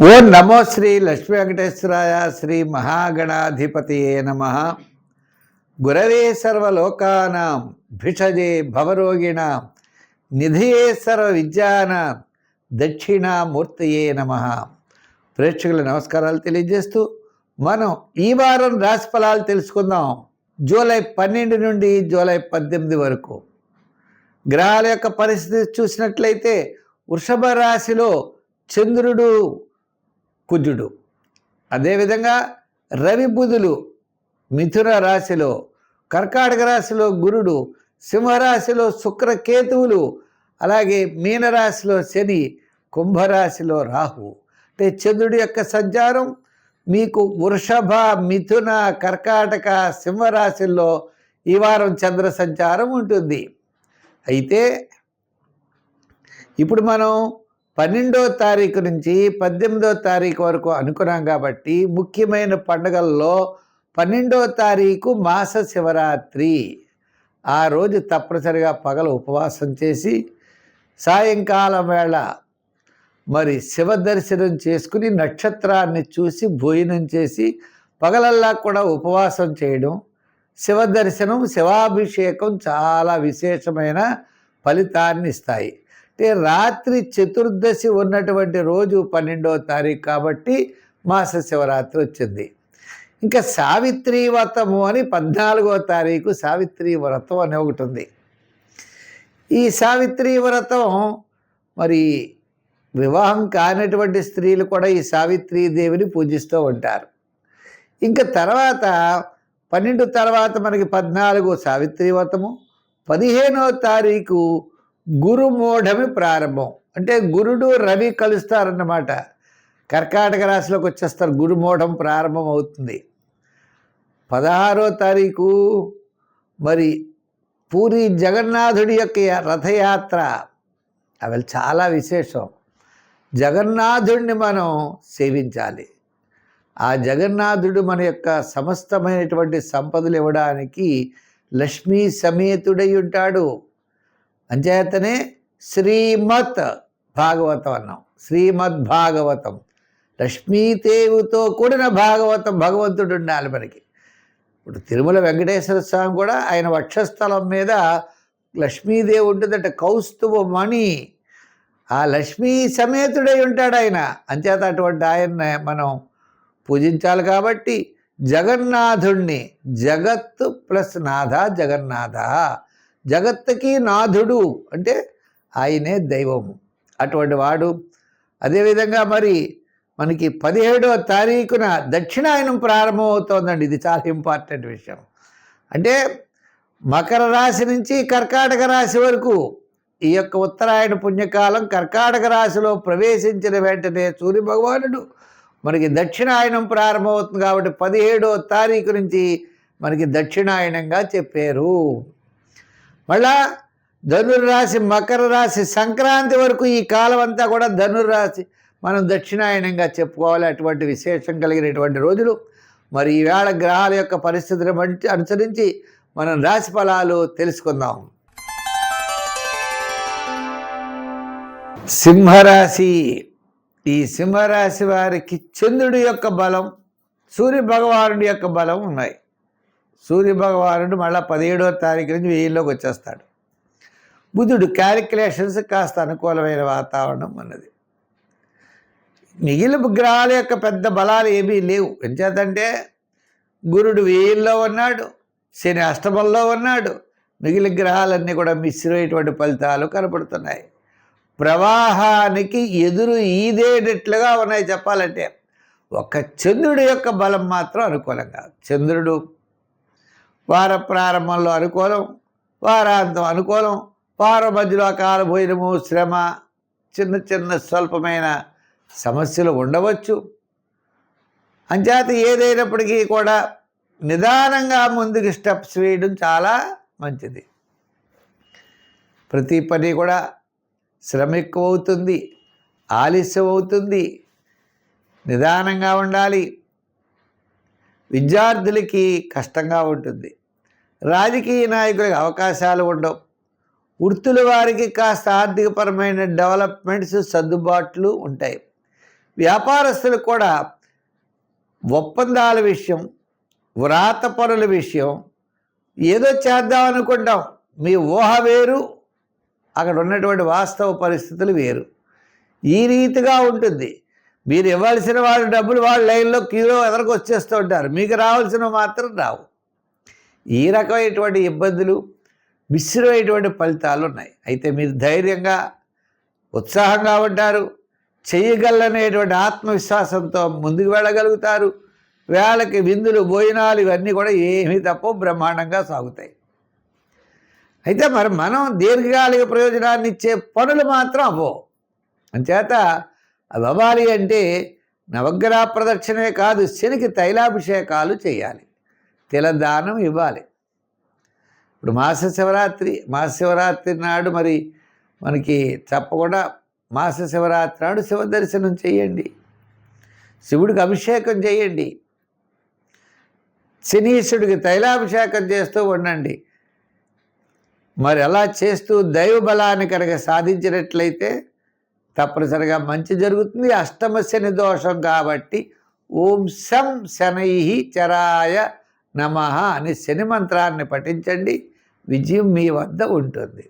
ఓం నమో శ్రీ లక్ష్మీ వెంకటేశ్వరాయ శ్రీ మహాగణాధిపతియే నమః. గురవే సర్వలోకానాం భిషజే భవరోగిణాం నిధియే సర్వ విద్యానాం దక్షిణామూర్తయే నమః. ప్రేక్షకుల నమస్కారాలు తెలియజేస్తూ మనం ఈ వారం రాశి ఫలాలు తెలుసుకుందాం. జూలై 12 నుండి జూలై 18 వరకు గ్రహాల యొక్క పరిస్థితి చూసినట్లయితే వృషభ రాశిలో చంద్రుడు, కుజుడు, అదేవిధంగా రవి బుధులు మిథున రాశిలో, కర్కాటక రాశిలో గురుడు, సింహరాశిలో శుక్రకేతువులు, అలాగే మీనరాశిలో శని, కుంభరాశిలో రాహు. అంటే చంద్రుడి యొక్క సంచారం మీకు వృషభ, మిథున, కర్కాటక, సింహరాశిల్లో ఈ వారం చంద్ర సంచారం ఉంటుంది. అయితే ఇప్పుడు మనం 12వ తారీఖు నుంచి 18వ తారీఖు వరకు అనుకున్నాం కాబట్టి ముఖ్యమైన పండుగల్లో 12వ తారీఖు మాస శివరాత్రి. ఆ రోజు తప్పనిసరిగా పగలు ఉపవాసం చేసి సాయంకాలం వేళ మరి శివ దర్శనం చేసుకుని నక్షత్రాన్ని చూసి భోజనం చేసి పగలల్లా కూడా ఉపవాసం చేయడం, శివ దర్శనం, శివాభిషేకం చాలా విశేషమైన ఫలితాన్ని ఇస్తాయి. అంటే రాత్రి చతుర్దశి ఉన్నటువంటి రోజు 12వ తారీఖు కాబట్టి మాస శివరాత్రి వచ్చింది. ఇంకా సావిత్రి వ్రతము అని 14వ తారీఖు సావిత్రి వ్రతం అని ఒకటి ఉంది. ఈ సావిత్రి వ్రతం మరి వివాహం కానటువంటి స్త్రీలు కూడా ఈ సావిత్రీదేవిని పూజిస్తూ ఉంటారు. ఇంకా తర్వాత 12 తర్వాత మనకి 14 సావిత్రి వ్రతము, 15వ తారీఖు గురుమూఢమి ప్రారంభం. అంటే గురుడు రవి కలుస్తారన్నమాట. కర్కాటక రాశిలోకి వచ్చేస్తారు, గురుమూఢం ప్రారంభం అవుతుంది. 16వ తారీఖు మరి పూరి జగన్నాథుడి యొక్క రథయాత్ర. అవి చాలా విశేషం. జగన్నాథుడిని మనం సేవించాలి. ఆ జగన్నాథుడు మన యొక్క సమస్తమైనటువంటి సంపదలు ఇవ్వడానికి లక్ష్మీ సమేతుడై ఉంటాడు. అంచేతనే శ్రీమద్ భాగవతం అన్నాం. శ్రీమద్ భాగవతం, లక్ష్మీదేవితో కూడిన భాగవతం. భగవంతుడు ఉండాలి మనకి. ఇప్పుడు తిరుమల వెంకటేశ్వర స్వామి కూడా ఆయన వక్షస్థలం మీద లక్ష్మీదేవి ఉంటుందంటే కౌస్తుభ మణి. ఆ లక్ష్మీ సమేతుడై ఉంటాడు ఆయన. అంచేత అటువంటి ఆయన్ని మనం పూజించాలి. కాబట్టి జగన్నాథుణ్ణి, జగత్తు ప్లస్ నాథ జగన్నాథ, జగత్తుకి నాథుడు అంటే ఆయనే దైవము, అటువంటి వాడు. అదేవిధంగా మరి మనకి 17వ తారీఖున దక్షిణాయనం ప్రారంభమవుతోందండి. ఇది చాలా ఇంపార్టెంట్ విషయం. అంటే మకర రాశి నుంచి కర్కాటక రాశి వరకు ఈ యొక్క ఉత్తరాయణ పుణ్యకాలం కర్కాటక రాశిలో ప్రవేశించిన వెంటనే సూర్య భగవానుడు మనకి దక్షిణాయనం ప్రారంభమవుతుంది. కాబట్టి 17వ తారీఖు నుంచి మనకి దక్షిణాయనంగా చెప్పారు. మళ్ళా ధనుర్రాశి, మకర రాశి, సంక్రాంతి వరకు ఈ కాలం అంతా కూడా ధనుర్రాశి మనం దక్షిణాయనంగా చెప్పుకోవాలి. అటువంటి విశేషం కలిగినటువంటి రోజులు. మరి ఈవేళ గ్రహాల యొక్క పరిస్థితులను అనుసరించి మనం రాశి ఫలాలు తెలుసుకుందాం. సింహరాశి. ఈ సింహరాశి వారికి చంద్రుడి యొక్క బలం, సూర్య భగవానుడి యొక్క బలం ఉన్నాయి. సూర్య భగవానుడు మళ్ళీ 17వ తారీఖు నుంచి 1000లోకి వచ్చేస్తాడు. బుధుడు క్యాలిక్యులేషన్స్ కాస్త అనుకూలమైన వాతావరణం అన్నది. మిగిలిన గ్రహాల యొక్క పెద్ద బలాలు ఏమీ లేవు. ఎంచేతంటే గురుడు 1000లో ఉన్నాడు, శని అష్టమంలో ఉన్నాడు. మిగిలిన గ్రహాలన్నీ కూడా మిశ్రమైనటువంటి ఫలితాలు కనపడుతున్నాయి. ప్రవాహానికి ఎదురు ఈదేటట్లుగా ఉన్నాయి చెప్పాలంటే. ఒక్క చంద్రుడి యొక్క బలం మాత్రం అనుకూలంగా. చంద్రుడు వార ప్రారంభంలో అనుకూలం, వారాంతం అనుకూలం, వారం మధ్యలో అకాల భోజనము, శ్రమ, చిన్న చిన్న స్వల్పమైన సమస్యలు ఉండవచ్చు. అంచేత ఏదైనప్పటికీ కూడా నిదానంగా ముందుకు స్టెప్స్ వేయడం చాలా మంచిది. ప్రతి పని కూడా శ్రమ ఎక్కువ అవుతుంది, ఆలస్యం అవుతుంది. నిదానంగా ఉండాలి. విద్యార్థులకి కష్టంగా ఉంటుంది. రాజకీయ నాయకులకు అవకాశాలు ఉండవు. వృత్తుల వారికి కాస్త ఆర్థికపరమైన డెవలప్మెంట్స్, సర్దుబాట్లు ఉంటాయి. వ్యాపారస్తులకు కూడా ఒప్పందాల విషయం, వ్రాత పనుల విషయం, ఏదో చేద్దాం అనుకుంటాం, మీ ఊహ వేరు, అక్కడ ఉన్నటువంటి వాస్తవ పరిస్థితులు వేరు. ఈ రీతిగా ఉంటుంది. మీరు ఇవ్వాల్సిన వాళ్ళ డబ్బులు వాళ్ళ లైన్లో క్యూలో ఎదరికి వచ్చేస్తూ ఉంటారు, మీకు రావాల్సినవి మాత్రం రావు. ఈ రకమైనటువంటి ఇబ్బందులు, మిశ్రమైనటువంటి ఫలితాలు ఉన్నాయి. అయితే మీరు ధైర్యంగా, ఉత్సాహంగా ఉంటారు, చేయగలనేటువంటి ఆత్మవిశ్వాసంతో ముందుకు వెళ్ళగలుగుతారు. వేళకి విందులు, భోజనాలు ఇవన్నీ కూడా ఏమీ తప్ప బ్రహ్మాండంగా సాగుతాయి. అయితే మరి మనం దీర్ఘకాలిక ప్రయోజనాన్ని ఇచ్చే పనులు మాత్రం అవ్వవు. అంచేత అవి అవ్వాలి అంటే నవగ్రహ ప్రదక్షిణే కాదు, శనికి తైలాభిషేకాలు చేయాలి, తిలదానం ఇవ్వాలి. ఇప్పుడు మహాశివరాత్రి నాడు మరి మనకి తప్పకుండా మహాశివరాత్రి నాడు శివ దర్శనం చేయండి, శివుడికి అభిషేకం చేయండి, శనీశ్వరుడికి తైలాభిషేకం చేస్తూ ఉండండి. మరి అలా చేస్తూ దైవ బలాన్ని కనుక సాధించినట్లయితే తప్పనిసరిగా మంచి జరుగుతుంది. అష్టమ శని దోషం కాబట్టి ఓం శం శనైః చరాయ నమః అని శని మంత్రాన్ని పఠించండి, విజయం మీ వద్ద ఉంటుంది.